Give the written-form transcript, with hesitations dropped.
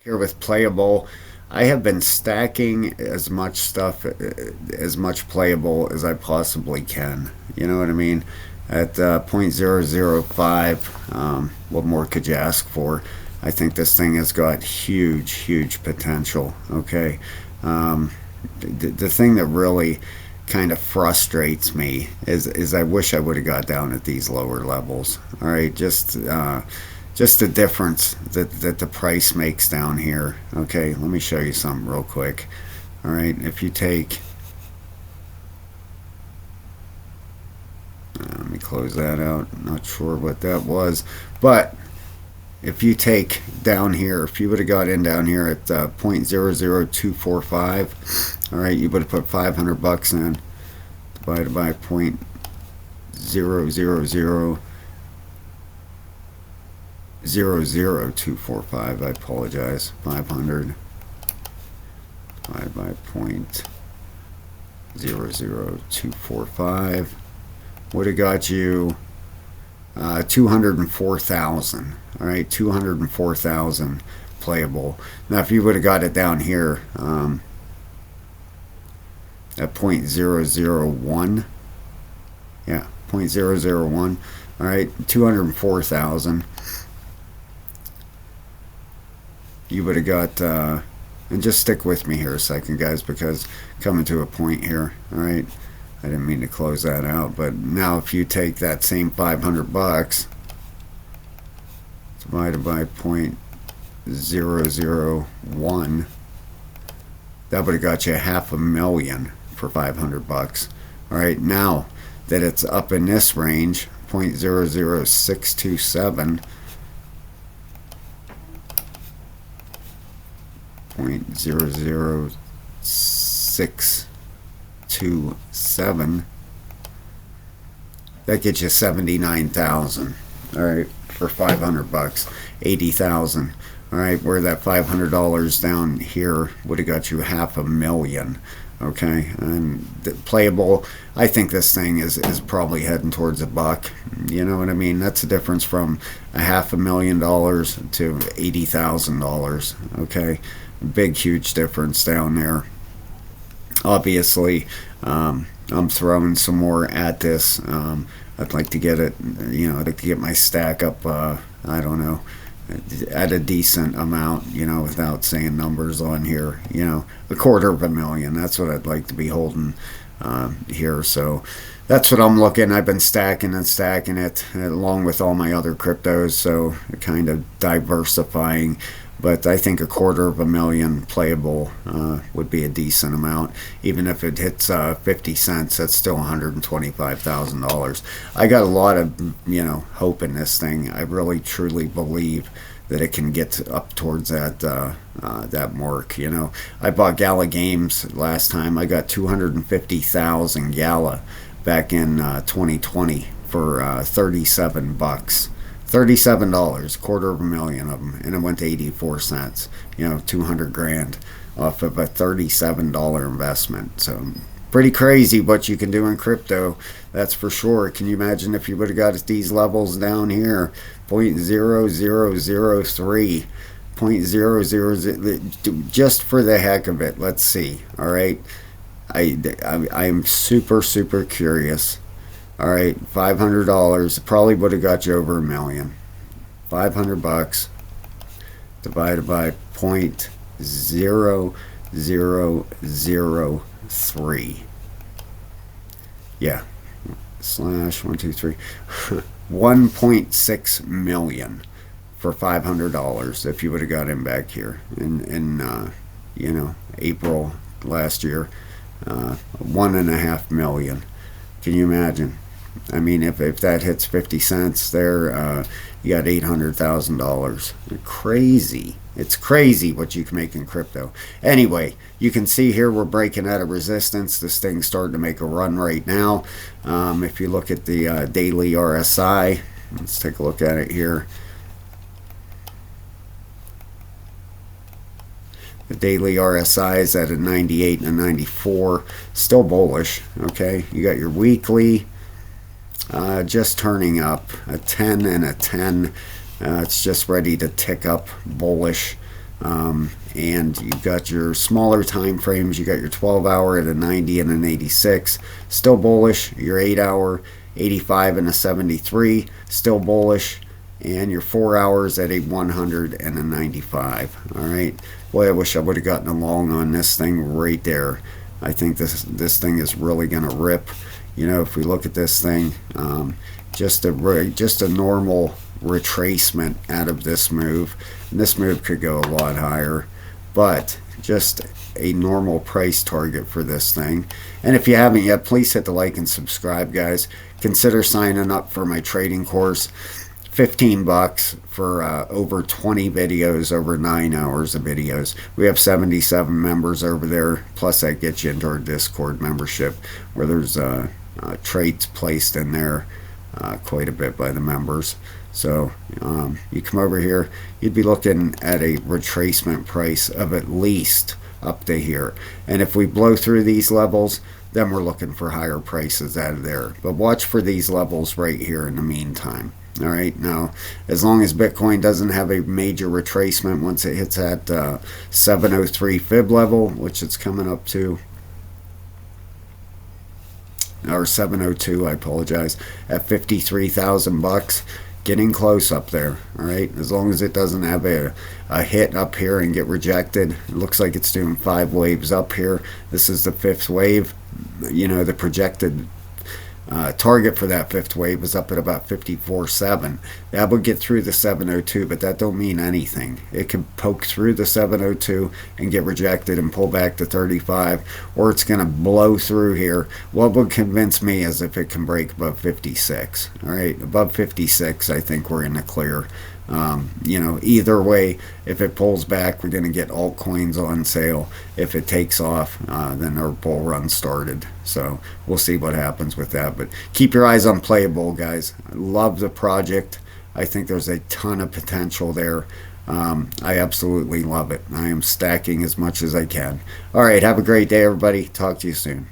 Here with Playable, I have been stacking as much stuff, as much playable as I possibly can. You know what I mean? At 0.005, what more could you ask for? I think this thing has got huge, huge potential. Okay. Um, the thing that really kind of frustrates me is I wish I would have got down at these lower levels. All right, just the difference that the price makes down here. Okay, let me show you something real quick. All right, if you take, let me close that out. Not sure what that was, but if you take down here, if you would have got in down here at 0.00245, all right, you would have put 500 bucks in, divided by 0.00245. I apologize. 500 divided by 0.00245 would have got you 204,000. All right, 204,000 playable. Now, if you would have got it down here at 0.001, yeah, 0.001. All right, 204,000. You would have got, and just stick with me here a second, guys, because coming to a point here. All right, I didn't mean to close that out, but now if you take that same 500 bucks divided by 0.001, that would have got you $500,000 for 500 bucks. All right, now that it's up in this range, 0.00627, 0.00627, that gets you 79,000. All right, for 500 bucks, 80,000. All right, where that $500 down here would have got you $500,000. Okay, and playable, I think this thing is probably heading towards a buck. You know what I mean? That's a difference from $500,000 to $80,000. Okay, big, huge difference down there. Obviously, I'm throwing some more at this. I'd like to get it, I'd like to get my stack up, I don't know, at a decent amount, without saying numbers on here, $250,000. That's what I'd like to be holding here. So that's what I'm looking. I've been stacking and stacking it along with all my other cryptos. So kind of diversifying. But I think $250,000 playable would be a decent amount. Even if it hits 50 cents, that's still $125,000. I got a lot of, hope in this thing. I really, truly believe that it can get up towards that mark. I bought Gala Games last time. I got 250,000 Gala back in 2020 for 37 bucks. $37, $250,000 of them, and it went to 84 cents. 200 grand off of a $37 investment. So pretty crazy what you can do in crypto, that's for sure. Can you imagine if you would have got at these levels down here, 0.0003, 0.000, just for the heck of it? Let's see. All right, I am super, super curious. All right, $500 probably would have got you over $1 million. 500 bucks divided by 0.0003. Yeah, slash 123. 1.6 million for $500 if you would have got him back here in April last year. 1.5 million. Can you imagine? I mean, if that hits 50 cents there, you got $800,000. Crazy. It's crazy what you can make in crypto. Anyway, you can see here we're breaking out of resistance. This thing's starting to make a run right now. If you look at the daily RSI, let's take a look at it here. The daily RSI is at a 98 and a 94. Still bullish. Okay, you got your weekly. Just turning up a 10 and a 10. It's just ready to tick up bullish. And you've got your smaller time frames. You got your 12-hour at a 90 and an 86, still bullish. Your 8-hour, 85 and a 73, still bullish. And your 4 hours at a 100 and a 95. All right. Boy, I wish I would have gotten along on this thing right there. I think this thing is really going to rip. You know, if we look at this thing, just a normal retracement out of this move. And this move could go a lot higher, but just a normal price target for this thing. And if you haven't yet, please hit the like and subscribe, guys. Consider signing up for my trading course. $15 for over 20 videos, over 9 hours of videos. We have 77 members over there, plus that gets you into our Discord membership, where there's trades placed in there quite a bit by the members. So you come over here, you'd be looking at a retracement price of at least up to here. And if we blow through these levels, then we're looking for higher prices out of there. But watch for these levels right here in the meantime. All right, now as long as Bitcoin doesn't have a major retracement, once it hits that 703 fib level, which it's coming up to, or 702, I apologize, at 53,000 bucks, getting close up there. All right, as long as it doesn't have a hit up here and get rejected. It looks like it's doing 5 waves up here. This is the 5th wave. You know, the projected target for that 5th wave was up at about 54.7. That would get through the 702, but that don't mean anything. It could poke through the 702 and get rejected and pull back to 35, or it's going to blow through here. What would convince me is if it can break above 56. All right, above 56, I think we're in the clear. You know, either way, if it pulls back, we're going to get altcoins on sale. If it takes off, then our bull run started. So we'll see what happens with that. But keep your eyes on Playable, guys. I love the project. I think there's a ton of potential there. I absolutely love it. I am stacking as much as I can. All right, have a great day, everybody. Talk to you soon.